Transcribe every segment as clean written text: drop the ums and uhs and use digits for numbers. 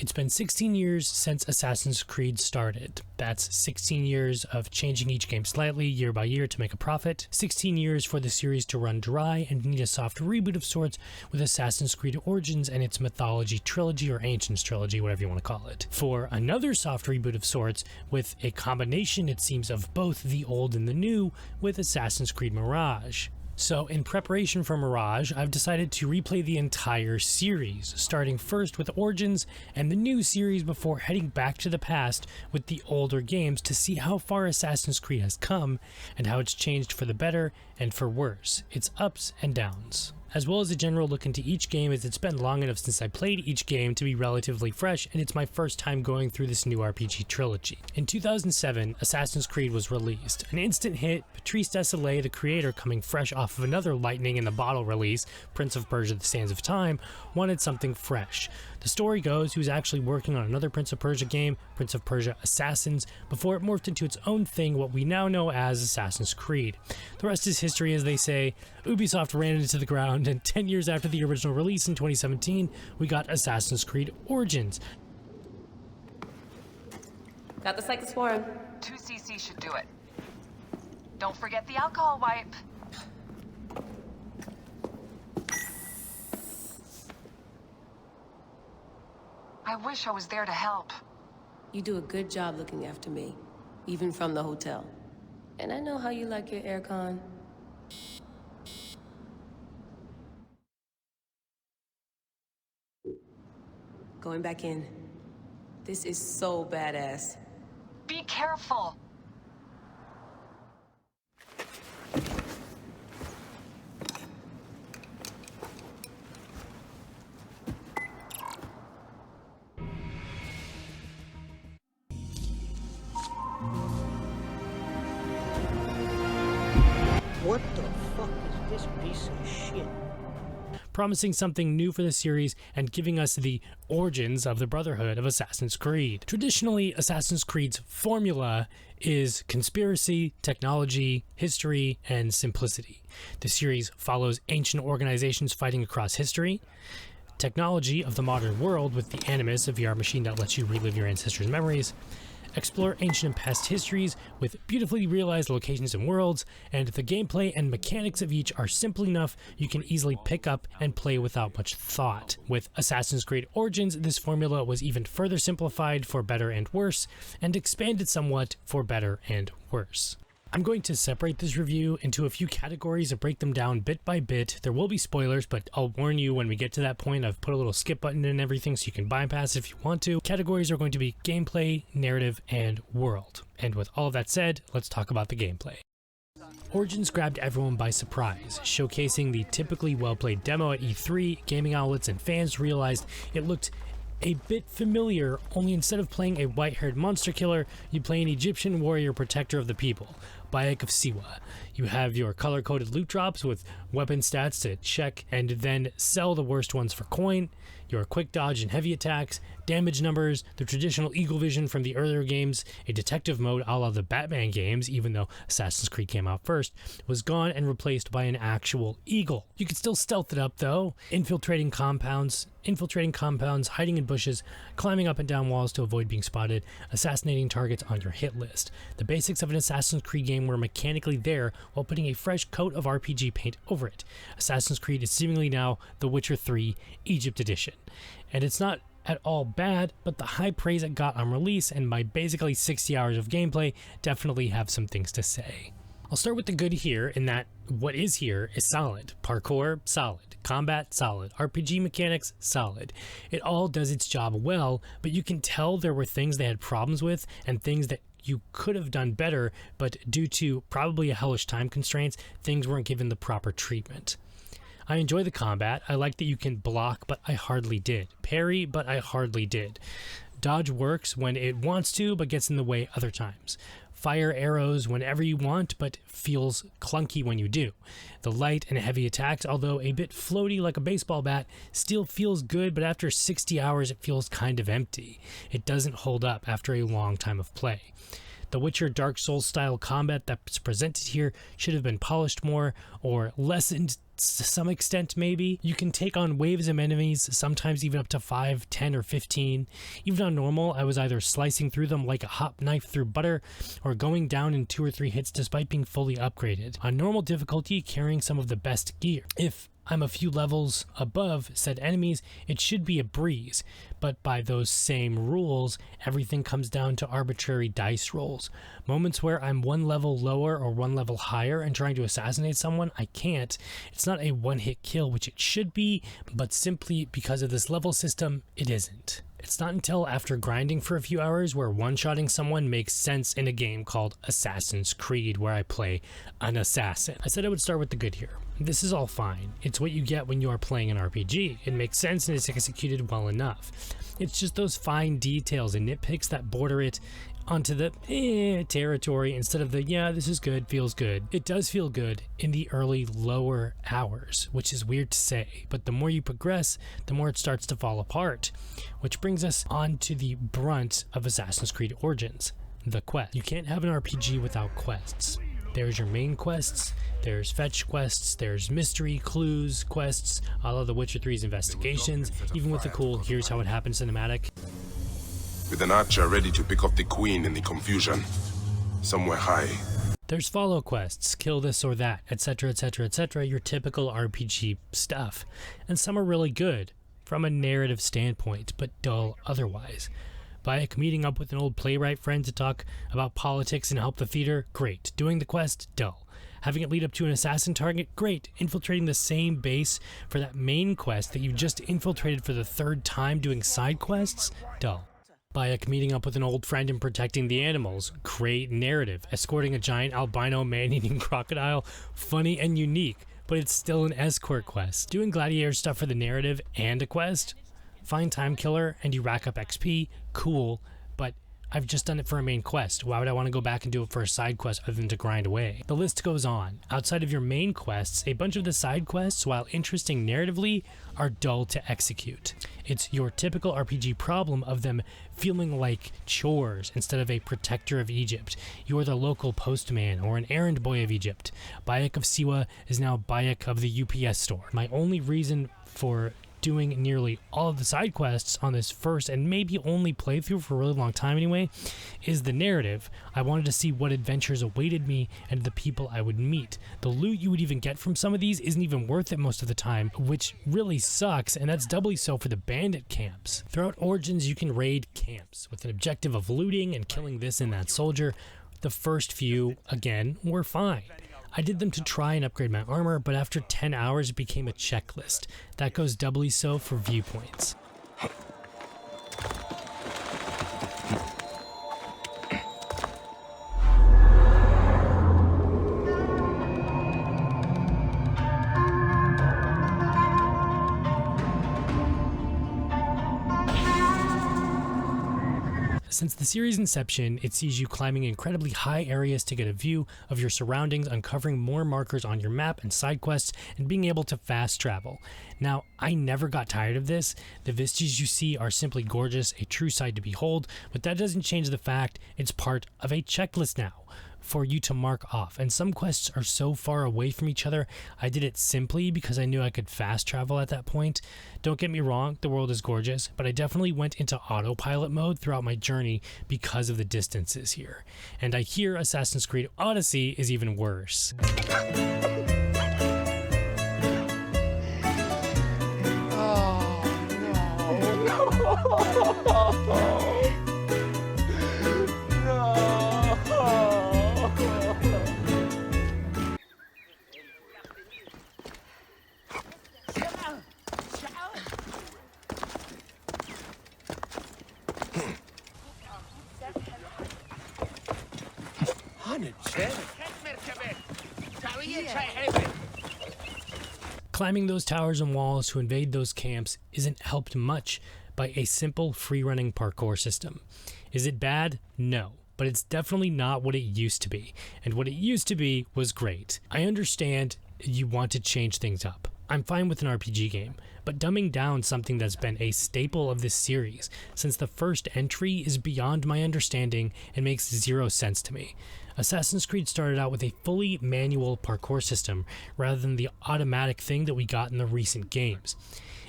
It's been 16 years since Assassin's Creed started. That's 16 years of changing each game slightly year by year to make a profit, 16 years for the series to run dry and need a soft reboot of sorts with Assassin's Creed Origins and its Mythology Trilogy or Ancients Trilogy, whatever you want to call it. For another soft reboot of sorts with a combination, it seems, of both the old and the new with Assassin's Creed Mirage. So in preparation for Mirage, I've decided to replay the entire series, starting first with Origins and the new series before heading back to the past with the older games to see how far Assassin's Creed has come and how it's changed for the better and for worse, its ups and downs, as well as a general look into each game, as it's been long enough since I played each game to be relatively fresh, and it's my first time going through this new RPG trilogy. In 2007, Assassin's Creed was released. An instant hit, Patrice Désilets, the creator, coming fresh off of another lightning in the bottle release, Prince of Persia: The Sands of Time, wanted something fresh. The story goes he was actually working on another Prince of Persia game, Prince of Persia Assassins, before it morphed into its own thing, what we now know as Assassin's Creed. The rest is history, as they say. Ubisoft ran it into the ground, and 10 years after the original release in 2017, we got Assassin's Creed Origins. Got the Cyclosporin. 2cc should do it. Don't forget the alcohol wipe. I wish I was there to help. You do a good job looking after me, even from the hotel. And I know how you like your aircon. Going back in. This is so badass. Be careful. What the fuck is this piece of shit? Promising something new for the series and giving us the origins of the Brotherhood of Assassin's Creed. Traditionally, Assassin's Creed's formula is conspiracy, technology, history, and simplicity. The series follows ancient organizations fighting across history, technology of the modern world with the Animus, a VR machine that lets you relive your ancestors' memories, explore ancient and past histories with beautifully realized locations and worlds, and the gameplay and mechanics of each are simple enough you can easily pick up and play without much thought. With Assassin's Creed Origins, this formula was even further simplified for better and worse, and expanded somewhat for better and worse. I'm going to separate this review into a few categories and break them down bit by bit. There will be spoilers, but I'll warn you when we get to that point. I've put a little skip button in everything so you can bypass it if you want to. Categories are going to be gameplay, narrative, and world. And with all of that said, let's talk about the gameplay. Origins grabbed everyone by surprise, showcasing the typically well-played demo at E3. Gaming outlets and fans realized it looked a bit familiar, only instead of playing a white-haired monster killer, you play an Egyptian warrior protector of the people, Bayak of Siwa. You have your color-coded loot drops with weapon stats to check and then sell the worst ones for coin, your quick dodge and heavy attacks, damage numbers, the traditional eagle vision from the earlier games, a detective mode a la the Batman games, even though Assassin's Creed came out first, was gone and replaced by an actual eagle. You could still stealth it up though, infiltrating compounds, hiding in bushes, climbing up and down walls to avoid being spotted, assassinating targets on your hit list. The basics of an Assassin's Creed game were mechanically there while putting a fresh coat of RPG paint over it. Assassin's Creed is seemingly now The Witcher 3 Egypt Edition. And it's not at all bad, but the high praise it got on release and my basically 60 hours of gameplay definitely have some things to say. I'll start with the good here, in that what is here is solid. Parkour, solid. Combat, solid. RPG mechanics, solid. It all does its job well, but you can tell there were things they had problems with and things that you could have done better, but due to probably a hellish time constraints, things weren't given the proper treatment. I enjoy the combat. I like that you can block, but I hardly did. Parry, but I hardly did. Dodge works when it wants to, but gets in the way other times. Fire arrows whenever you want, but feels clunky when you do. The light and heavy attacks, although a bit floaty like a baseball bat, still feels good, but after 60 hours it feels kind of empty. It doesn't hold up after a long time of play. The Witcher Dark Souls style combat that's presented here should have been polished more or lessened to some extent maybe. You can take on waves of enemies, sometimes even up to 5, 10, or 15. Even on normal, I was either slicing through them like a hot knife through butter or going down in 2 or 3 hits despite being fully upgraded. On normal difficulty, carrying some of the best gear. If I'm a few levels above said enemies, it should be a breeze, but by those same rules, everything comes down to arbitrary dice rolls. Moments where I'm 1 level lower or 1 level higher and trying to assassinate someone, I can't. It's not a one-hit kill, which it should be, but simply because of this level system, it isn't. It's not until after grinding for a few hours where one-shotting someone makes sense in a game called Assassin's Creed, where I play an assassin. I said I would start with the good here. This is all fine. It's what you get when you are playing an RPG. It makes sense and it's executed well enough. It's just those fine details and nitpicks that border it onto the territory instead of the this is good, feels good. It does feel good in the early lower hours, which is weird to say, but the more you progress, the more it starts to fall apart. Which brings us on to the brunt of Assassin's Creed Origins, the quest. You can't have an RPG without quests. There's your main quests, there's fetch quests, there's mystery clues quests, a la The Witcher 3's investigations, even with the cool here's how it happened cinematic. With an archer ready to pick off the queen in the confusion, somewhere high. There's follow quests, kill this or that, etc, etc, etc, your typical RPG stuff. And some are really good, from a narrative standpoint, but dull otherwise. Bayak meeting up with an old playwright friend to talk about politics and help the theater, great. Doing the quest, dull. Having it lead up to an assassin target, great. Infiltrating the same base for that main quest that you just infiltrated for the 3rd time doing side quests, dull. Bayak meeting up with an old friend and protecting the animals, great narrative. Escorting a giant albino man-eating crocodile, funny and unique, but it's still an escort quest. Doing gladiator stuff for the narrative and a quest, fine time killer and you rack up XP, cool, but I've just done it for a main quest. Why would I want to go back and do it for a side quest other than to grind away? The list goes on. Outside of your main quests, a bunch of the side quests, while interesting narratively, are dull to execute. It's your typical RPG problem of them feeling like chores instead of a protector of Egypt. You're the local postman or an errand boy of Egypt. Bayak of Siwa is now Bayak of the UPS store. My only reason for doing nearly all of the side quests on this first and maybe only playthrough for a really long time anyway is the narrative. I wanted to see what adventures awaited me and the people I would meet. The loot you would even get from some of these isn't even worth it most of the time, which really sucks, and that's doubly so for the bandit camps. Throughout Origins you can raid camps with an objective of looting and killing this and that soldier. The first few, again, were fine. I did them to try and upgrade my armor, but after 10 hours it became a checklist. That goes doubly so for viewpoints. Since the series' inception, it sees you climbing incredibly high areas to get a view of your surroundings, uncovering more markers on your map and side quests, and being able to fast travel. Now, I never got tired of this. The vistas you see are simply gorgeous, a true sight to behold, but that doesn't change the fact it's part of a checklist now for you to mark off, and some quests are so far away from each other. I did it simply because I knew I could fast travel at that point. Don't get me wrong, the world is gorgeous, but I definitely went into autopilot mode throughout my journey because of the distances here. And I hear Assassin's Creed Odyssey is even worse. Climbing those towers and walls to invade those camps isn't helped much by a simple free-running parkour system. Is it bad? No. But it's definitely not what it used to be. And what it used to be was great. I understand you want to change things up. I'm fine with an RPG game, but dumbing down something that's been a staple of this series since the first entry is beyond my understanding and makes zero sense to me. Assassin's Creed started out with a fully manual parkour system rather than the automatic thing that we got in the recent games.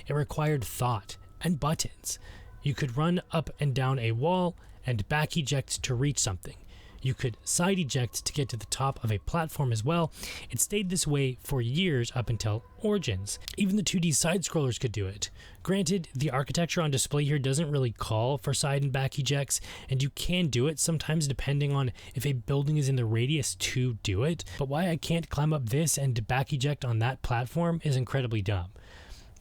It required thought and buttons. You could run up and down a wall and back eject to reach something. You could side eject to get to the top of a platform as well. It stayed this way for years up until Origins. Even the 2D side-scrollers could do it. Granted, the architecture on display here doesn't really call for side and back ejects, and you can do it sometimes depending on if a building is in the radius to do it, but why I can't climb up this and back eject on that platform is incredibly dumb.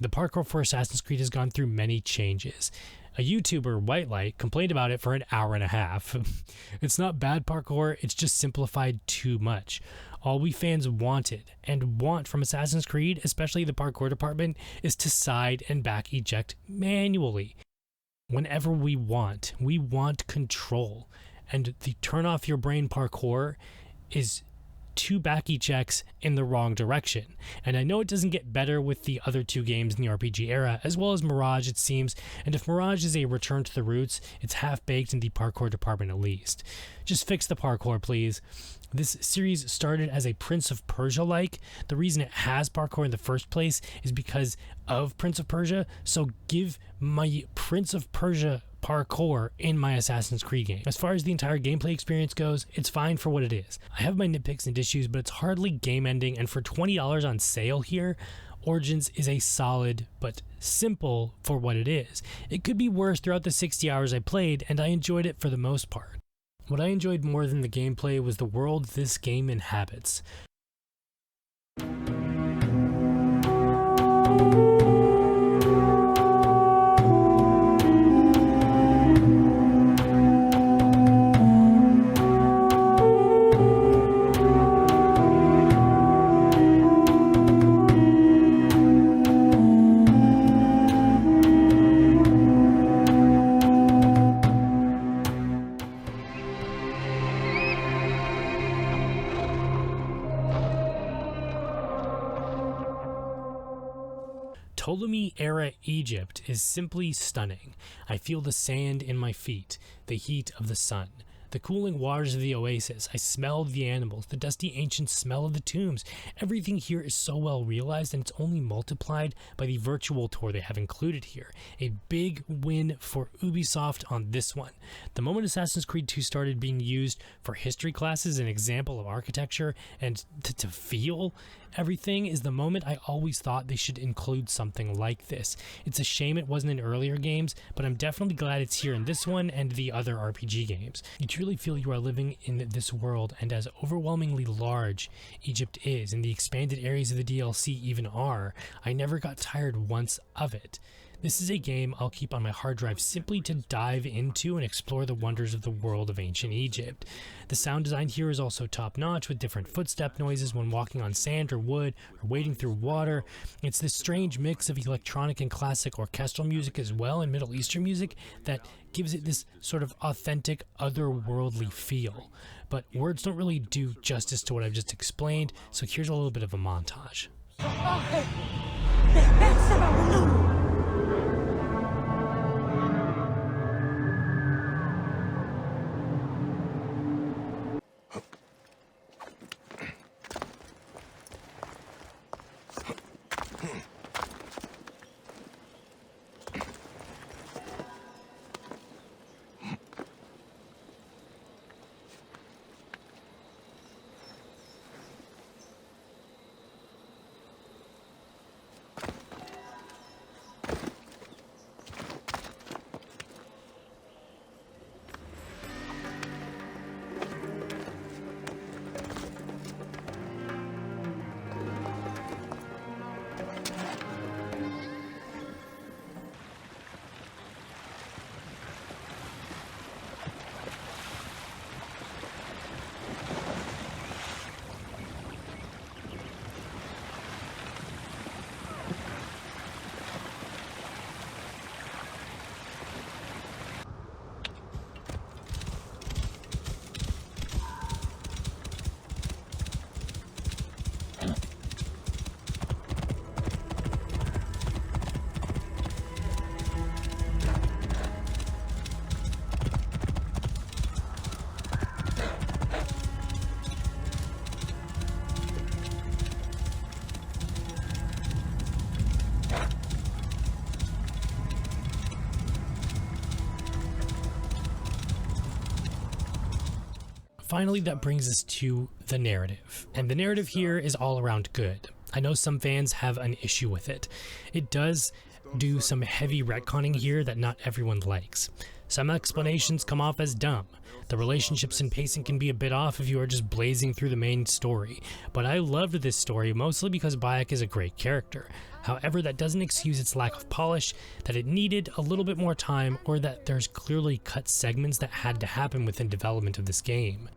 The parkour for Assassin's Creed has gone through many changes. A YouTuber, Whitelight, complained about it for an hour and a half. It's not bad parkour, it's just simplified too much. All we fans wanted and want from Assassin's Creed, especially the parkour department, is to side and back eject manually. Whenever we want control. And the turn off your brain parkour is 2 back ejects in the wrong direction. And I know it doesn't get better with the other 2 games in the RPG era, as well as Mirage, it seems, and if Mirage is a return to the roots, it's half-baked in the parkour department at least. Just fix the parkour, please. This series started as a Prince of Persia-like. The reason it has parkour in the first place is because of Prince of Persia, so give my Prince of Persia parkour in my Assassin's Creed game. As far as the entire gameplay experience goes, it's fine for what it is. I have my nitpicks and issues, but it's hardly game ending, and for $20 on sale here, Origins is a solid but simple for what it is. It could be worse throughout the 60 hours I played, and I enjoyed it for the most part. What I enjoyed more than the gameplay was the world this game inhabits. Ptolemy-era Egypt is simply stunning. I feel the sand in my feet, the heat of the sun, the cooling waters of the oasis. I smell the animals, the dusty ancient smell of the tombs. Everything here is so well realized, and it's only multiplied by the virtual tour they have included here. A big win for Ubisoft on this one. The moment Assassin's Creed 2 started being used for history classes, an example of architecture, and to feel everything is the moment I always thought they should include something like this. It's a shame it wasn't in earlier games, but I'm definitely glad it's here in this one and the other RPG games. You truly feel you are living in this world, and as overwhelmingly large Egypt is, and the expanded areas of the DLC even are, I never got tired once of it. This is a game I'll keep on my hard drive simply to dive into and explore the wonders of the world of ancient Egypt. The sound design here is also top-notch, with different footstep noises when walking on sand or wood or wading through water. It's this strange mix of electronic and classic orchestral music as well, and Middle Eastern music, that gives it this sort of authentic, otherworldly feel. But words don't really do justice to what I've just explained, so here's a little bit of a montage. finally, that brings us to the narrative. And the narrative here is all around good. I know some fans have an issue with it. It does do some heavy retconning here that not everyone likes. Some explanations come off as dumb. The relationships and pacing can be a bit off if you are just blazing through the main story. But I loved this story mostly because Bayak is a great character. However, that doesn't excuse its lack of polish, that it needed a little bit more time, or that there's clearly cut segments that had to happen within development of this game.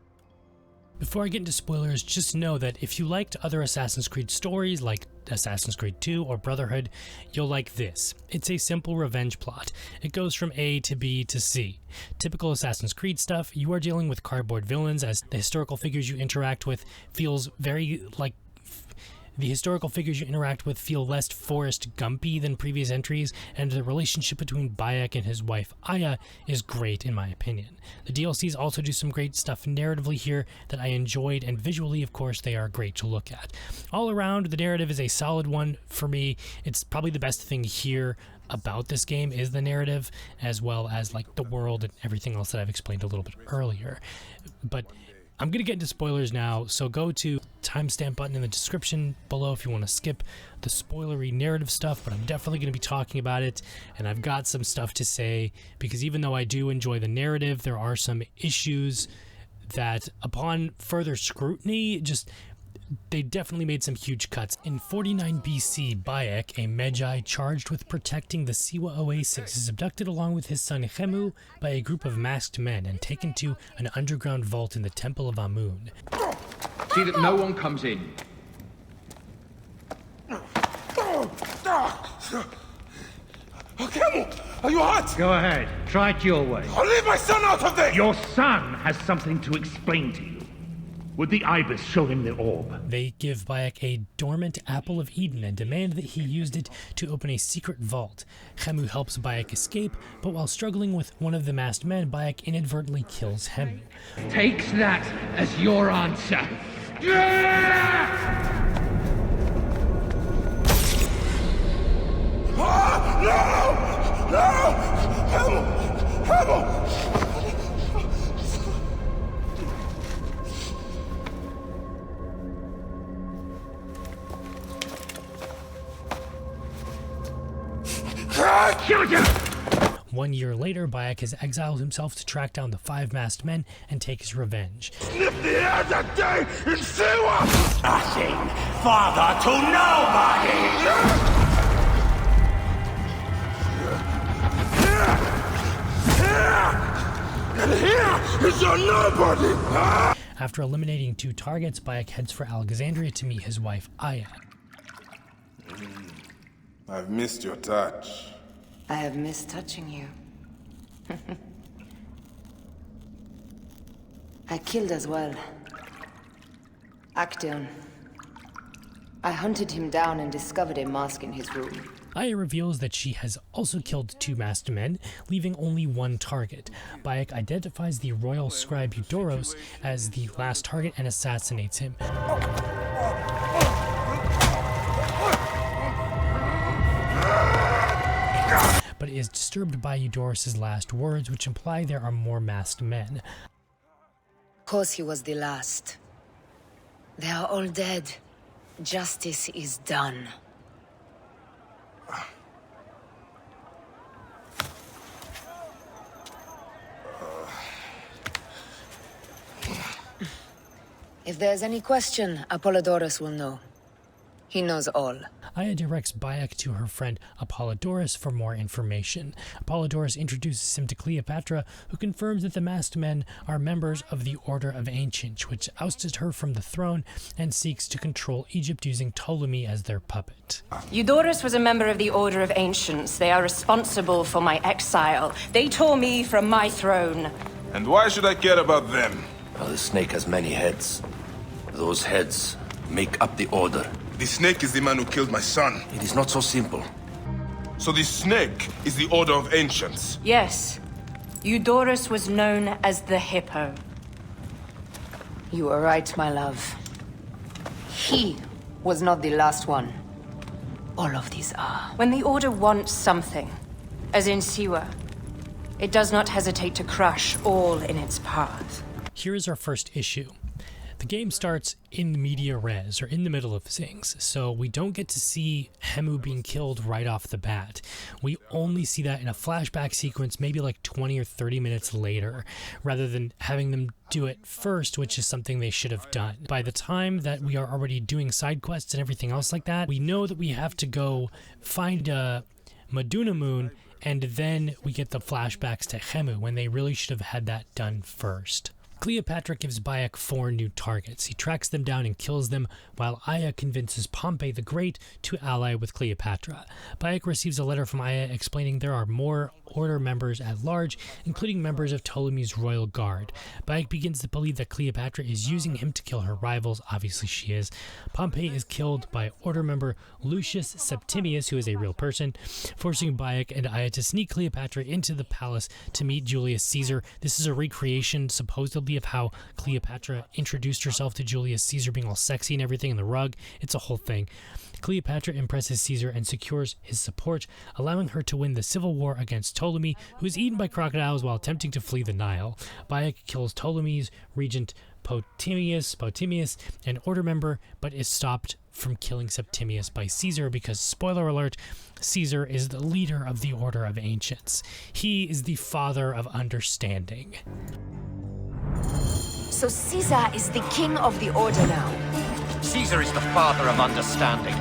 Before I get into spoilers, just know that if you liked other Assassin's Creed stories like Assassin's Creed 2 or Brotherhood, you'll like this. It's a simple revenge plot. It goes from A to B to C. Typical Assassin's Creed stuff, you are dealing with cardboard villains as the historical figures you interact with feels very like the historical figures you interact with feel less Forrest Gumpy than previous entries, and the relationship between Bayak and his wife Aya is great in my opinion. The DLCs also do some great stuff narratively here that I enjoyed, and visually, of course, they are great to look at. All around, the narrative is a solid one for me. It's probably the best thing here about this game is the narrative, as well as like the world and everything else that I've explained a little bit earlier. But I'm going to get into spoilers now, so go to timestamp button in the description below if you want to skip the spoilery narrative stuff, but I'm definitely going to be talking about it, and I've got some stuff to say, because even though I do enjoy the narrative, there are some issues that, upon further scrutiny, they definitely made some huge cuts. In 49 BC, Bayak, a Magi charged with protecting the Siwa Oasis, is abducted along with his son Shamu by a group of masked men and taken to an underground vault in the Temple of Amun. See that no one comes in. Camel, are you hurt? Go ahead. Try it your way. I'll leave my son out of this! Your son has something to explain to you. Would the Ibis show him the orb? They give Bayak a dormant apple of Eden and demand that he used it to open a secret vault. Shamu helps Bayak escape, but while struggling with one of the masked men, Bayak inadvertently kills Shamu. Takes that as your answer. Ah, no! No! Camel! Shoot him! 1 year later, Bayak has exiled himself to track down the 5 masked men and take his revenge. Snip the air that day in Siwa! Nothing. Father to nobody! And here is your nobody! After eliminating 2 targets, Bayak heads for Alexandria to meet his wife, Aya. I've missed your touch. I have missed touching you. I killed as well. Actaeon. I hunted him down and discovered a mask in his room. Aya reveals that she has also killed 2 masked men, leaving only 1 target. Bayak identifies the royal scribe Eudoros as the last target and assassinates him. But is disturbed by Eudoros' last words, which imply there are more masked men. Of course he was the last. They are all dead. Justice is done. If there's any question, Apollodorus will know. He knows all. Aya directs Bayak to her friend Apollodorus for more information. Apollodorus introduces him to Cleopatra, who confirms that the masked men are members of the Order of Ancients, which ousted her from the throne and seeks to control Egypt using Ptolemy as their puppet. Eudoros was a member of the Order of Ancients. They are responsible for my exile. They tore me from my throne. And why should I care about them? Well, the snake has many heads. Those heads make up the Order. The snake is the man who killed my son. It is not so simple. So the snake is the Order of Ancients? Yes. Eudoros was known as the Hippo. You are right, my love. He was not the last one. All of these are. When the Order wants something, as in Siwa, it does not hesitate to crush all in its path. Here is our first issue. The game starts in media res, or in the middle of things, so we don't get to see Shamu being killed right off the bat. We only see that in a flashback sequence, maybe like 20 or 30 minutes later, rather than having them do it first, which is something they should have done. By the time that we are already doing side quests and everything else like that, we know that we have to go find Maduna Moon, and then we get the flashbacks to Shamu, when they really should have had that done first. Cleopatra gives Bayak 4 new targets. He tracks them down and kills them, while Aya convinces Pompey the Great to ally with Cleopatra. Bayak receives a letter from Aya explaining there are more Order members at large, including members of Ptolemy's royal guard. Bayak begins to believe that Cleopatra is using him to kill her rivals. Obviously she is. Pompey is killed by Order member Lucius Septimius, who is a real person, forcing Bayak and Aya to sneak Cleopatra into the palace to meet Julius Caesar. This is a recreation, supposedly, of how Cleopatra introduced herself to Julius Caesar, being all sexy and everything in the rug. It's a whole thing. Cleopatra impresses Caesar and secures his support, allowing her to win the civil war against Ptolemy, who is eaten by crocodiles while attempting to flee the Nile. Bayak kills Ptolemy's regent Potimius, an Order member, but is stopped from killing Septimius by Caesar because, spoiler alert, Caesar is the leader of the Order of Ancients. He is the father of understanding. So Caesar is the king of the Order now. Caesar is the father of understanding.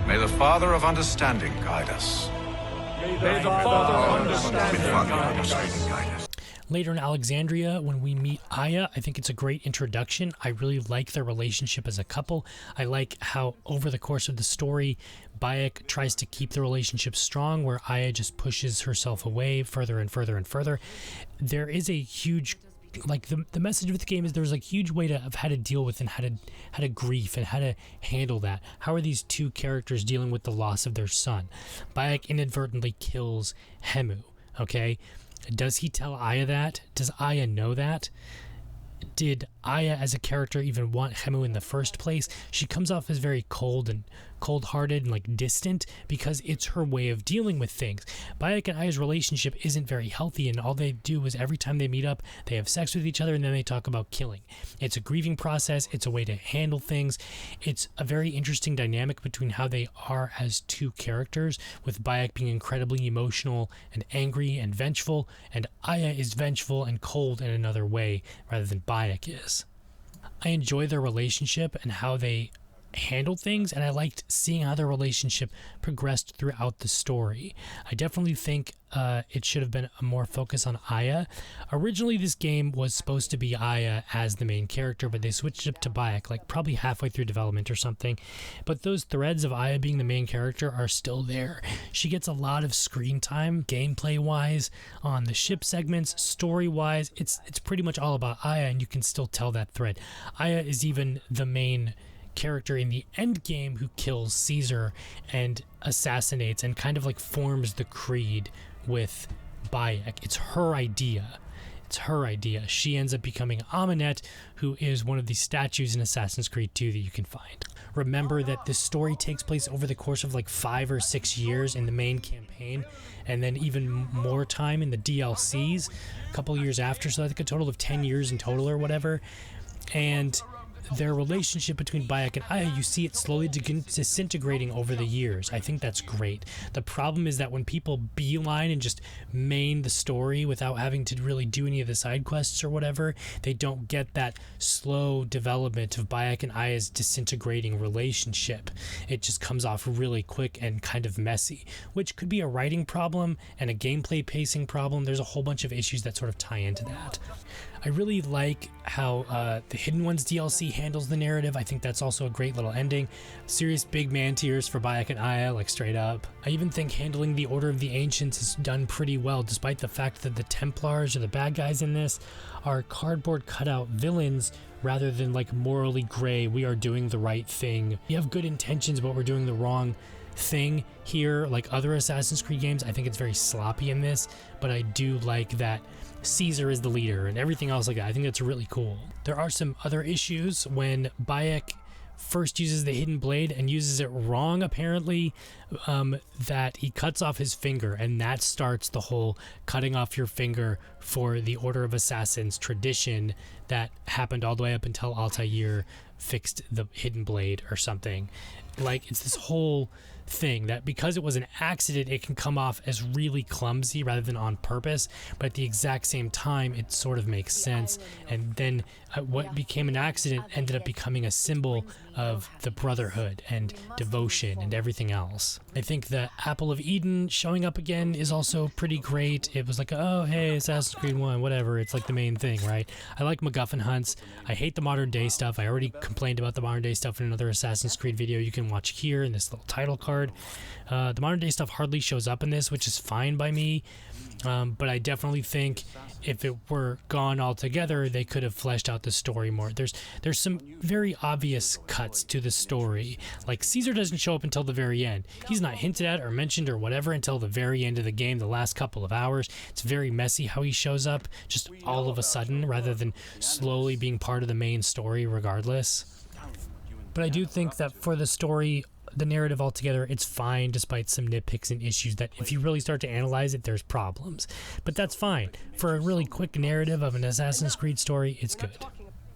May the Father of Understanding guide us. May the Father of Understanding guide us. Later in Alexandria, when we meet Aya, I think it's a great introduction. I really like their relationship as a couple. I like how over the course of the story, Bayak tries to keep the relationship strong, where Aya just pushes herself away further and further and further. There is a huge, like, the message of the game is there's like huge way of how to deal with and how to grief and how to handle that. How are these two characters dealing with the loss of their son? Bayak inadvertently kills Shamu, okay? Does he tell Aya that? Does Aya know that? Did Aya as a character even want Shamu in the first place? She comes off as very cold-hearted and like distant because it's her way of dealing with things. Bayak and Aya's relationship isn't very healthy, and all they do is every time they meet up, they have sex with each other and then they talk about killing. It's a grieving process. It's a way to handle things. It's a very interesting dynamic between how they are as two characters, with Bayak being incredibly emotional and angry and vengeful, and Aya is vengeful and cold in another way rather than Bayak is. I enjoy their relationship and how they handle things, and I liked seeing how their relationship progressed throughout the story. I definitely think it should have been a more focus on Aya. Originally, this game was supposed to be Aya as the main character, but they switched it to Bayak, like probably halfway through development or something. But those threads of Aya being the main character are still there. She gets a lot of screen time, gameplay-wise, on the ship segments, story-wise. It's pretty much all about Aya, and you can still tell that thread. Aya is even the main character in the end game who kills Caesar and assassinates and kind of like forms the creed with Bayak. It's her idea. She ends up becoming Amenet, who is one of the statues in Assassin's Creed 2 that you can find. Remember that this story takes place over the course of like 5 or 6 years in the main campaign, and then even more time in the DLCs a couple years after, so I think a total of 10 years in total or whatever. And their relationship between Bayak and Aya, you see it slowly disintegrating over the years. I think that's great. The problem is that when people beeline and just main the story without having to really do any of the side quests or whatever, they don't get that slow development of Bayak and Aya's disintegrating relationship. It just comes off really quick and kind of messy, which could be a writing problem and a gameplay pacing problem. There's a whole bunch of issues that sort of tie into that. I really like how the Hidden Ones DLC handles the narrative. I think that's also a great little ending. Serious big man tears for Bayak and Aya, like straight up. I even think handling the Order of the Ancients is done pretty well, despite the fact that the Templars, or the bad guys in this, are cardboard cutout villains rather than like morally gray, we are doing the right thing. We have good intentions, but we're doing the wrong thing here. Like other Assassin's Creed games, I think it's very sloppy in this, but I do like that Caesar is the leader and everything else like that. I think that's really cool. There are some other issues when Bayak first uses the hidden blade and uses it wrong, apparently, that he cuts off his finger, and that starts the whole cutting off your finger for the Order of Assassins tradition that happened all the way up until Altair fixed the hidden blade or something. Like, it's this whole thing that because it was an accident, it can come off as really clumsy rather than on purpose, but at the exact same time it sort of makes sense. And then what became an accident ended up becoming a symbol of the brotherhood and devotion and everything else. I think the Apple of Eden showing up again is also pretty great. It was like, oh hey, Assassin's Creed 1, whatever, it's like the main thing, right? I like MacGuffin hunts. I hate the modern day stuff. I already complained about the modern day stuff in another Assassin's Creed video you can watch here in this little title card. The modern day stuff hardly shows up in this, which is fine by me, but I definitely think if it were gone altogether, they could have fleshed out the story more. There's some very obvious cuts to the story, like Caesar doesn't show up until the very end. He's not hinted at or mentioned or whatever until the very end of the game, the last couple of hours. It's very messy how he shows up just all of a sudden rather than slowly being part of the main story regardless. But I do think that for the story, the narrative altogether, it's fine despite some nitpicks and issues that if you really start to analyze it, there's problems. But that's fine. For a really quick narrative of an Assassin's Creed story, it's good.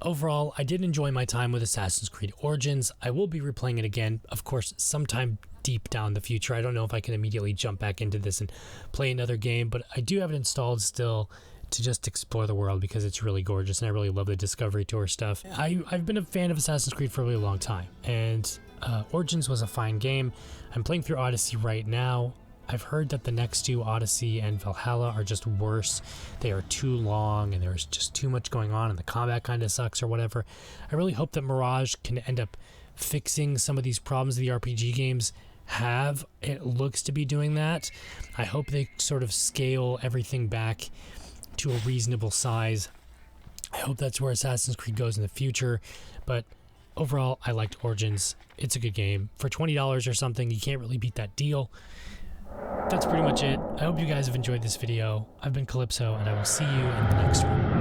Overall, I did enjoy my time with Assassin's Creed Origins. I will be replaying it again, of course, sometime deep down the future. I don't know if I can immediately jump back into this and play another game, but I do have it installed still to just explore the world because it's really gorgeous and I really love the Discovery Tour stuff. I've been a fan of Assassin's Creed for a really long time, and Origins was a fine game. I'm playing through Odyssey right now. I've heard that the next two, Odyssey and Valhalla, are just worse. They are too long and there's just too much going on and the combat kind of sucks or whatever. I really hope that Mirage can end up fixing some of these problems the RPG games have. It looks to be doing that. I hope they sort of scale everything back to a reasonable size. I hope that's where Assassin's Creed goes in the future, but overall, I liked Origins. It's a good game. For $20 or something, you can't really beat that deal. That's pretty much it. I hope you guys have enjoyed this video. I've been Calypso, and I will see you in the next one.